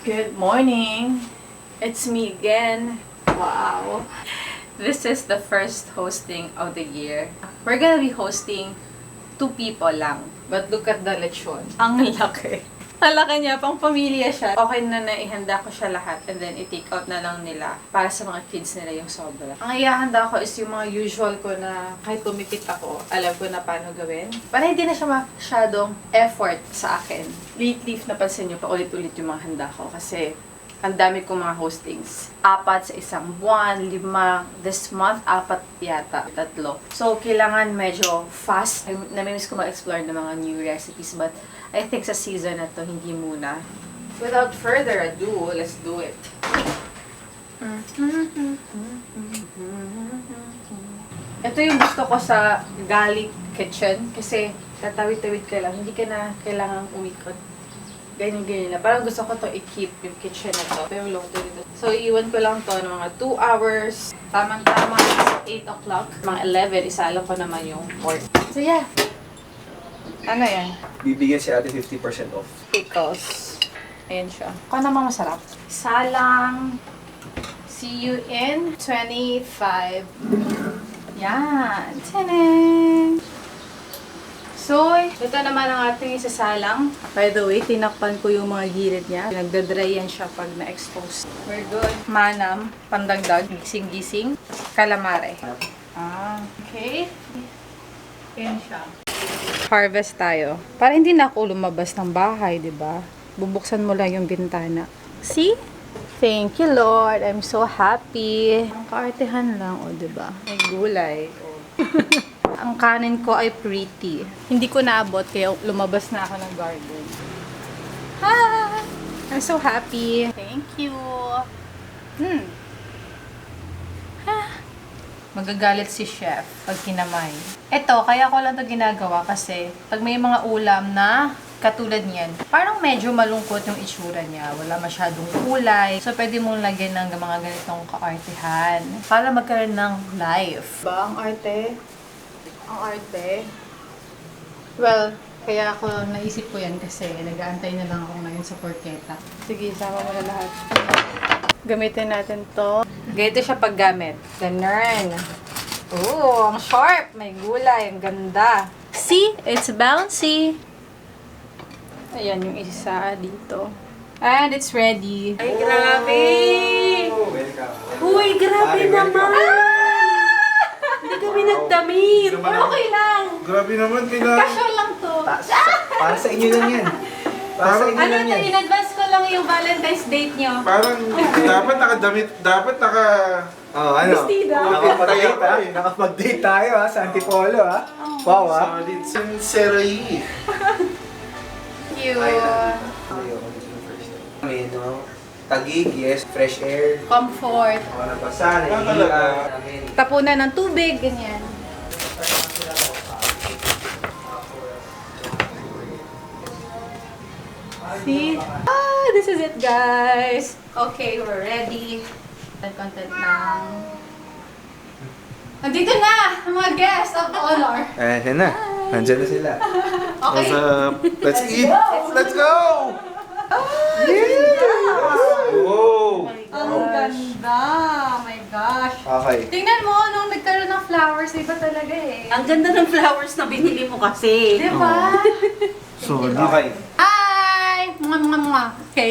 Good morning! It's me again. Wow! This is the first hosting of the year. We're gonna be hosting 2 people lang. But look at the lechon. Ang laki. Ang laki niya, pang pamilya siya. Okay na ihanda ko siya lahat and then i-take out na lang nila para sa mga kids nila yung sobra. Ang ihahanda ko is yung mga usual ko na kahit tumipid ako, alam ko na paano gawin. Para hindi na siya masyadong effort sa akin. Lately, napansin niyo pa ulit-ulit yung mga handa ko kasi ang dami kong mga hostings. 4 sa isang buwan, 5. This month, 4 yata. 3. So, kailangan medyo fast. Namimiss ko ma-explore ng mga new recipes. But, I think sa season na to, hindi muna. Without further ado, let's do it. Ito yung gusto ko sa garlic kitchen. Kasi, tatawid-tawid ka lang. Hindi ka na kailangang umikot. Ganyan-ganyan na. Parang gusto ko to i-keep yung kitchen na to. Pero long to dito. So, iwan ko lang to ng mga 2 hours. Tamang-tama sa 8 o'clock. Mga 11, isalo ko naman yung pork. So, yeah. Ano yan? Bibigyan si ate 50% off. Pickles. Ayan siya. Kung naman masarap. Salang. See you in 25. Yan. Tanan! So, ito naman ang ating isasalang. By the way, tinakpan ko yung mga gilid niya. Nagdadry yan siya pag na-expose. We're good. Manam, pandagdag, gising-gising, calamare. Okay. Yan siya. Harvest tayo. Para hindi na ako lumabas ng bahay, di ba? Bubuksan mo lang yung bintana. See? Thank you, Lord. I'm so happy. Ang kaartehan lang, o, di ba? May gulay. Ang kanin ko ay pretty. Hindi ko naabot, kaya lumabas na ako ng garden. Hi! I'm so happy. Thank you. Magagalit si chef pag kinamay. Ito, kaya ko lang ito ginagawa kasi pag may mga ulam na katulad niyan, parang medyo malungkot yung itsura niya. Wala masyadong kulay. So, pwede mong lagyan ng mga ganitong kaartehan para magkaroon ng life. Ba, ang arte? Ang arte? Well, kaya ako naisip ko yan kasi nag-aantay na lang ako ngayon sa porchetta. Sige, sama mo na lahat. Gamitin natin to. Ganito siya paggamit. Ganun. Oh, ang sharp. May gulay. Ang ganda. See? It's bouncy. Ayan yung isa dito. And it's ready. Ay, grabe! Uy, grabe naman! Hindi kami nagdamit. Okay lang. Grabe naman, kailangan. Casual lang to. Para sa inyo lang yan. Para sa inyo Ano lang to? yan. In-advance ko lang yung Valentine's date nyo. Parang dapat nakadamit, dapat naka... Oh, ano? Bistida. Nakapag-date ha? Nakapag-date tayo ha? Sa Antipolo ha? Wow ha? Solid. Sinceray. Thank you. Menu. Tagig, yes. Fresh air. Comfort. Mga nabasa, talaga? nahihiyan namin. Tapunan ng tubig, ganyan. See? This is it, guys. Okay, we're ready. Content lang. Nandito na ang mga guests of the honor. Yan na. Nandiyan na sila. Okay. What's up? Let's eat! Let's go! Whoa! Ang ganda. Oh my gosh. Okay. Tingnan mo, nung nagkaroon ng flowers, iba talaga eh. Ang ganda ng flowers na binili mo kasi. Di ba? Solid. Okay. Hi! Mga. Okay.